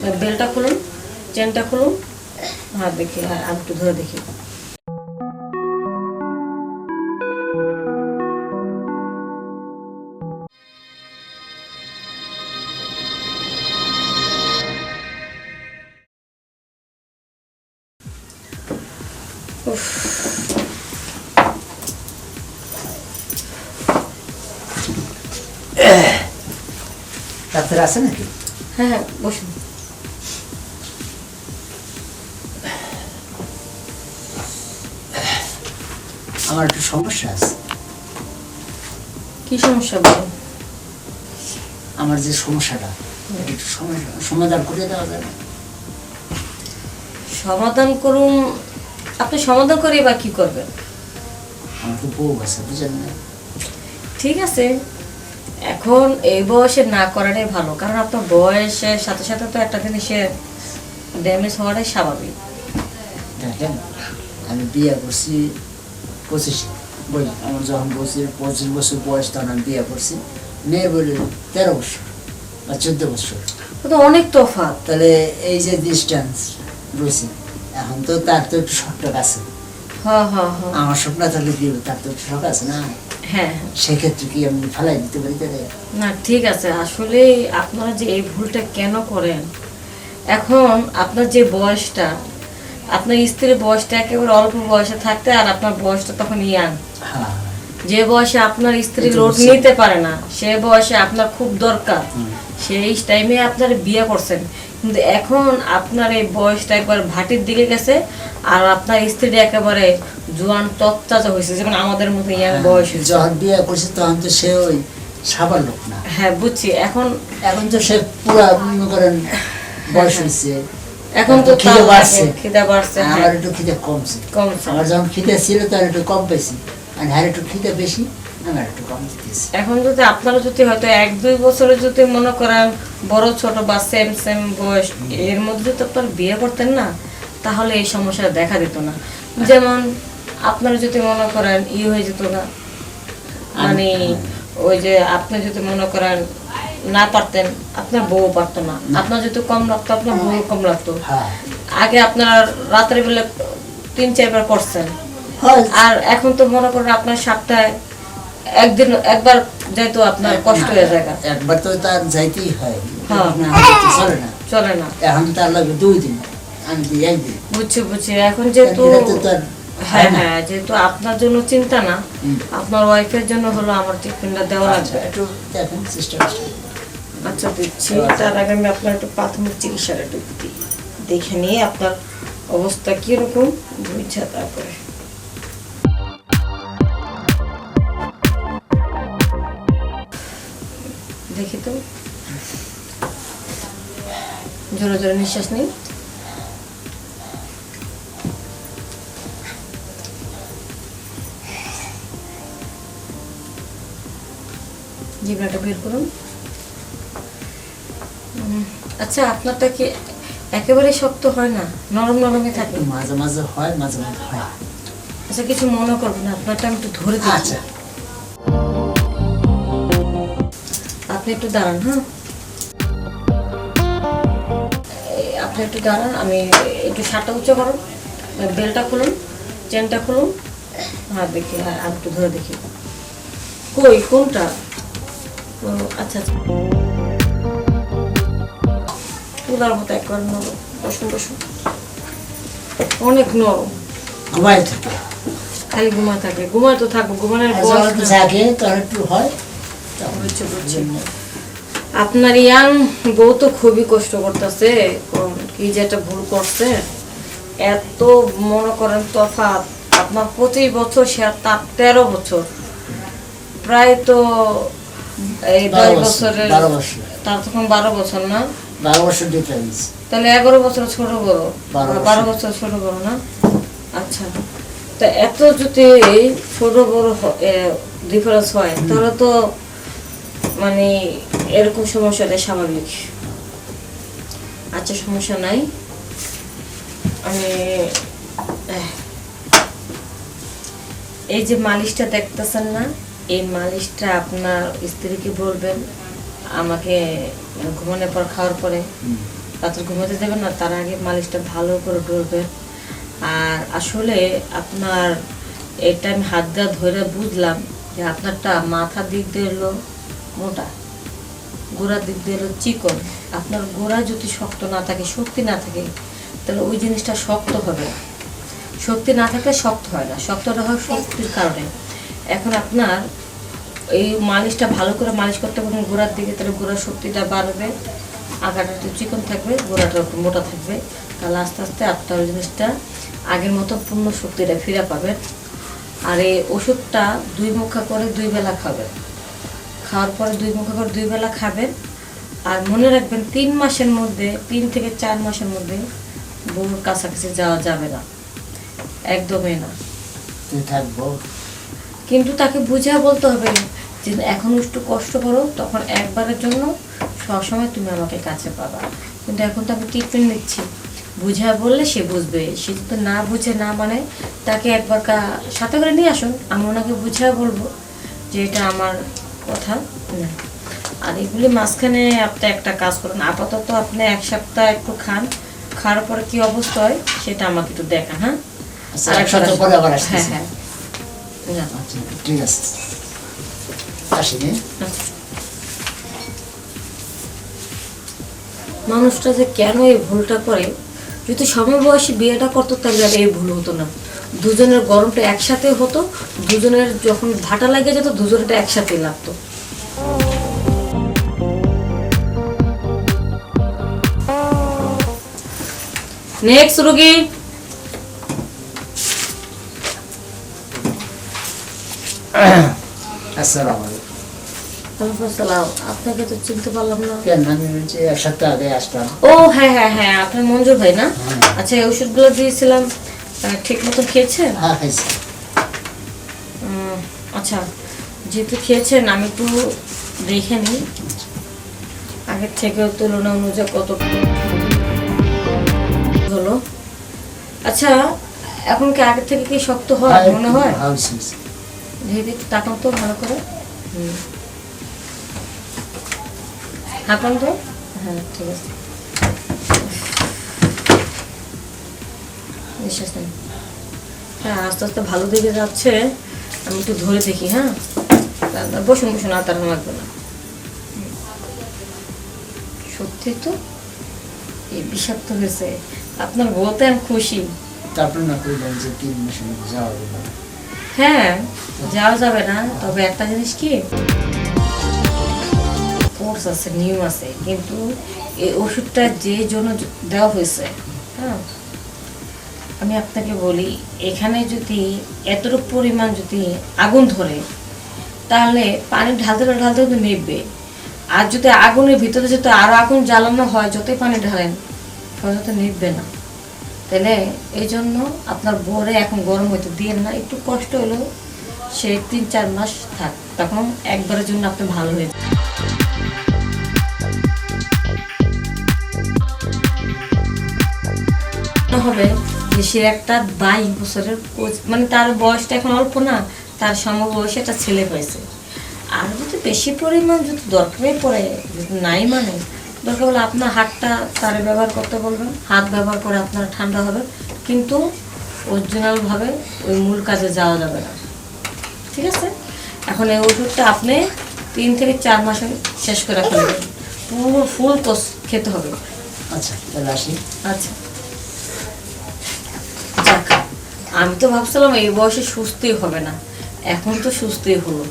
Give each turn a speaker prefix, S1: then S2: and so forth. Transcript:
S1: বেলটা খুলুন, চেনটা খুলুন। হ্যাঁ দেখি, হ্যাঁ আমি একটু ধরে দেখি। উফ,
S2: ডাক্তার আছে নাকি?
S1: হ্যাঁ হ্যাঁ বসুন।
S2: আমার একটু সমস্যা আছে।
S1: কি সমস্যা বলুন?
S2: আমার যে সমস্যাটা একটু সমাধান করে দেওয়া যাবে?
S1: সমাধান করুন। আপনি সমাধান করে বা কি করবেন?
S2: আমার তো বউ আছে, বুঝেন না?
S1: ঠিক আছে, এখন এই বয়সে না করাটাই ভালো, কারণ আপনার বয়সের সাথে সাথে তো একটা জিনিসের ড্যামেজ হওয়াটাই স্বাভাবিক।
S2: দেখেন, আমি বিয়ে করছি 25-এ, বলি আমার যখন 25 বছর বয়স তখন আমি বিয়ে করছি। মেয়ে বলে 13 বছর বা 14 বছর।
S1: ও তো অনেক তফাৎ।
S2: তাহলে এই যে ডিস্টেন্স রয়েছে, এখন তো তার তো একটু শখটা আছে।
S1: হ্যাঁ হ্যাঁ হ্যাঁ
S2: আমার স্বপ্ন থাকলে কি হবে, তার তো একটু শখ আছে না?
S1: হ্যাঁ।
S2: সেক্ষেত্রে কি আমি ফেলাই দিতে পারি তাহলে?
S1: না ঠিক আছে, আসলে আপনারা যে এই ভুলটা কেন করেন, এখন আপনার যে বয়সটা, আপনার স্ত্রীর বয়সটা একেবারে অল্প বয়সে থাকতে, আর আপনার বয়সটা তখন ইয়াং।
S2: হ্যাঁ,
S1: যে বয়সে আপনার স্ত্রী
S2: এটা
S1: লোড
S2: বুঝছি।
S1: নিতে পারে না, সে বয়সে আপনার খুব দরকার, সেই টাইমে আপনার বিয়ে করছেন। কিন্তু এখন আপনার এই বয়সটা একবার ভাটির দিকে গেছে, আর আপনার স্ত্রী একেবারে জোয়ান তত্তাজা হয়েছে, যেমন আমাদের মতো ইয়াং বয়স হয়েছে।
S2: যখন বিয়ে করছে তখন তো সে ওই সাবার লোক না।
S1: হ্যাঁ বুঝছি, এখন
S2: এখন তো সে পুরা মনে করেন বয়স হয়েছে।
S1: এখন তো
S2: খিদে বাড়ছে,
S1: খিদে বাড়ছে।
S2: আমার একটু খিদে কমছে।
S1: কমছে।
S2: আমার যখন খিদে ছিল তখন একটু কম পাইছি, আর হ্যাঁ একটু খিদে বেশি, আমার একটু কম দিতেছি।
S1: এখন যদি আপনারা যদি হয়তো 1-2 বছরে যদি মনে করেন বড় ছোট বা সেম সেম বয়স, এর মধ্যে যদি আপনারা বিয়ে করতেন না, তাহলে এই সমস্যাটা দেখা দিত না। যেমন আপনারা যদি মনে করেন হয়ে যেত না, মানে ওই যে আপনি যদি মনে করেন না পারতেন, আপনার বউ পারতো না। আপনার যদি কম লাগতো, আপনার বউ কম লাগতো।
S2: হ্যাঁ,
S1: আগে আপনারা রাতের বেলা 3-4 বার করছেন,
S2: হয়।
S1: আর এখন তো মনে করেন আপনার সপ্তাহে একবার যাইতো আপনার কষ্ট হয়ে যায়।
S2: একবার তো তার যাইতেই হয়,
S1: হ্যাঁ।
S2: না তো চলে না।
S1: চলে না।
S2: এখন তার লাগবে 2 দিন, আমি দিই 1 দিন।
S1: বুঝছি এখন যেহেতু
S2: এটা তো তার
S1: হ্যাঁ
S2: হয় না।
S1: হ্যাঁ, যেহেতু আপনার জন্য চিন্তা না, আপনার ওয়াইফের জন্য হলো আমার ট্রিটমেন্টটা দেওয়া
S2: আচ্ছা,
S1: লাগবে।
S2: একটু দেখেন চেষ্টা করছি।
S1: আচ্ছা দিচ্ছি, তার আগে আমি আপনার একটু প্রাথমিক চিকিৎসাটা একটু দিই, দেখে নিয়ে আপনার অবস্থা কিরকম বুঝছা তারপরে। দেখি তো, জোরে জোরে নিঃশ্বাস নিন। জিহ্বাটা বের করুন। আচ্ছা, আপনারটা কি একেবারে শক্ত হয় না, নরম নরমই থাকে?
S2: একটু মাঝে মাঝে হয়, মাঝে মাঝে হয়।
S1: আচ্ছা কিছু মনে করবেন না, আপনারটা আমি একটু ধরে দিচ্ছি।
S2: আচ্ছা,
S1: আপনি একটু দাঁড়ান। হ্যাঁ আপনি একটু দাঁড়ান, আমি একটু শার্টটা উঁচু করুন, বেলটা খুলুন, চেনটা খুলুন। হ্যাঁ দেখি, হ্যাঁ আমি একটু ধরে দেখি। কই কোনটা? ও আচ্ছা আচ্ছা, তুলার মতো একবার নরম। বসুন বসুন, অনেক নরম।
S2: ঘুমাই থাকে।
S1: খালি ঘুমায় থাকে, ঘুমায় তো থাকবো, ঘুমানোর
S2: আর
S1: বয়স
S2: যখন
S1: না।
S2: জাগে তখন একটু হয়।
S1: বুঝছি, বুঝছি। আপনার ইয়াং বউ তো খুবই কষ্ট করতেছে, কি যে একটা ভুল করছে, এত মনে করেন তফাৎ। আপনার 25 বছর, সে আর তার 13 বছর, প্রায় তো এই 10 বছরের,
S2: 12 বছর,
S1: তার তখন 12 বছর না?
S2: 12 বছর ডিফারেন্স।
S1: তাহলে 11 বছর ছোট বড়,
S2: 12
S1: বছর ছোট বড় না? আচ্ছা, তা এত যদি ছোট বড় ডিফারেন্স হয়, তাহলে তো মানে এরকম সমস্যাটা স্বাভাবিক। আচ্ছা সমস্যা নাই, আমি এই যে মালিশটা দেখতেছেন না, এই মালিশটা আপনার স্ত্রীকে বলবেন আমাকে ঘুমানোর পর, খাওয়ার পরে রাত্রে ঘুমাতে দেবেন না, তার আগে মালিশটা ভালো করে করবেন। আর আসলে আপনার এটা আমি হাত দিয়ে ধরে বুঝলাম যে আপনারটা মাথার দিক দিয়ে হলো মোটা, গোড়ার দিক দিয়ে হলো চিকন। আপনার গোড়া যদি শক্ত না থাকে, শক্তি না থাকে, তাহলে ওই জিনিসটা শক্ত হবে না। শক্তি না থাকলে শক্ত হয় না, শক্তটা হয় শক্তির কারণে। এখন আপনার এই মালিশটা ভালো করে মালিশ করতে পারবেন গোড়ার দিকে, তাহলে গোড়ার শক্তিটা বাড়বে, আগাটা একটু চিকন থাকবে, গোড়াটা একটু মোটা থাকবে। তাহলে আস্তে আস্তে আপনার ওই জিনিসটা আগের মতো পূর্ণ শক্তিটা ফিরে পাবেন। আর এই ওষুধটা 2 মুখা করে 2 বেলা খাবেন। খাওয়ার পরে 2 মুখা করে 2 বেলা খাবেন। আর মনে রাখবেন 3 মাসের মধ্যে, 3 থেকে 4 মাসের মধ্যে বউর কাছাকাছি যাওয়া যাবে না, একদমই না।
S2: তুই থাকবো
S1: কিন্তু তাকে বুঝিয়ে বলতে হবে যে এখন একটু কষ্ট করো, তখন একবারের জন্য সবসময় তুমি আমাকে কাছে পাবা। কিন্তু এখন তো আমি ট্রিটমেন্ট নিচ্ছি, বুঝিয়ে বললে সে বুঝবে। সে যদি না বুঝে না মানে, তাকে একবার সাথে করে নিয়ে আসুন, আমি ওনাকে বুঝিয়ে বলবো যে এটা আমার কথা না। আর এগুলি মাঝখানে আপনি একটা কাজ করুন, আপাতত আপনি 1 সপ্তাহ একটু খান, খাওয়ার পরে কি অবস্থা হয় সেটা আমাকে একটু দেখান। হ্যাঁ,
S2: আচ্ছা, 1 সপ্তাহ পরে আবার আসতেছি।
S1: হ্যাঁ হ্যাঁ, যান।
S2: আচ্ছা, ঠিক আছে, আসিনি।
S1: আচ্ছা। মানুষটা যে কেন এই ভুলটা করে, যদি সমবয়সী বিয়েটা করতো তাহলে আর এই ভুল হতো না। দুজনের গরমটা একসাথে হতো, দুজনের যখন ভাটা লাগে যেত দুজনেরটা একসাথেই লাগতো। নেক্সট রোগী।
S2: আসসালামু আলাইকুম।
S1: আসসালাম, আপনাকে তো চিনতে পারলাম না।
S2: কেন, আমি হচ্ছে 1 সপ্তাহ আগে আসলাম।
S1: ও হ্যাঁ হ্যাঁ হ্যাঁ, আপনার মঞ্জুর ভাই না?
S2: হ্যাঁ।
S1: আচ্ছা, এই ওষুধগুলো দিয়েছিলাম, ঠিক মতো খেয়েছেন?
S2: হ্যাঁ, খাইছি।
S1: আচ্ছা, যেহেতু খেয়েছেন আমি একটু দেখে নিই আগের থেকে তুলনা অনুযায়ী কত হলো। আচ্ছা, এখন কি আগের থেকে কি শক্ত হয় মনে হয়?
S2: হ্যাঁ, হয়েছে।
S1: দেখি একটু তাকান তো ভালো করে। হাঁকান তো। হ্যাঁ, ঠিক আছে, নিঃশ্বাস নেন। হ্যাঁ, আস্তে আস্তে ভালো দিকে যাচ্ছে। আমি একটু ধরে দেখি। হ্যাঁ, বসুন বসুন, আর তার লাগবে না। সত্যি তো এই বিষাক্ত হয়েছে। আপনার বলতে আমি খুশি।
S2: তারপর না কইলেন যে 3 মাসের মধ্যে যাওয়া যাবে না।
S1: হ্যাঁ, যাওয়া যাবে না, তবে একটা জিনিস কি, কোর্স আছে, নিয়ম আছে, কিন্তু এই ওষুধটা যে জন্য দেওয়া হয়েছে, হ্যাঁ, আমি আপনাকে বলি, এখানে যদি এতটুকু পরিমাণ যদি আগুন ধরে, তাহলে পানি ঢালতে ঢালতে কিন্তু নেবে। আর যদি আগুনের ভিতরে যদি আরো আগুন জ্বালানো হয়, যতই পানি ঢালেন সহজে তো নিবে না। তাহলে এই জন্য আপনার বউরে এখন গরম হইতে দিয়েন না, একটু কষ্ট হলেও সে 3-4 মাস থাক, তখন একবারের জন্য আপনি ভালো হয়ে হবে যে সে একটা 22 বছরের মানে তার বয়সটা এখন অল্প না, তার সমবয়সী একটা ছেলে হয়েছে। আর যদি বেশি পরিমাণ যদি দরকারই পড়ে, যদি নাই মানে দরকার হলে আপনার হাতটা তার ব্যবহার করতে বলবেন, হাত ব্যবহার করে আপনার ঠান্ডা হবে, কিন্তু অরিজিনালভাবে ওই মূল কাজে যাওয়া যাবে না। ঠিক আছে, এখন এই ওষুধটা আপনি 3 থেকে 4 মাসে শেষ করে ফেলবেন, পুরো ফুল কোর্স খেতে হবে।
S2: আচ্ছা, তাহলে আসি।
S1: আচ্ছা, যাক, আমি তো ভাবছিলাম এই বয়সে সুস্থই হবে না, এখন তো সুস্থই হলো।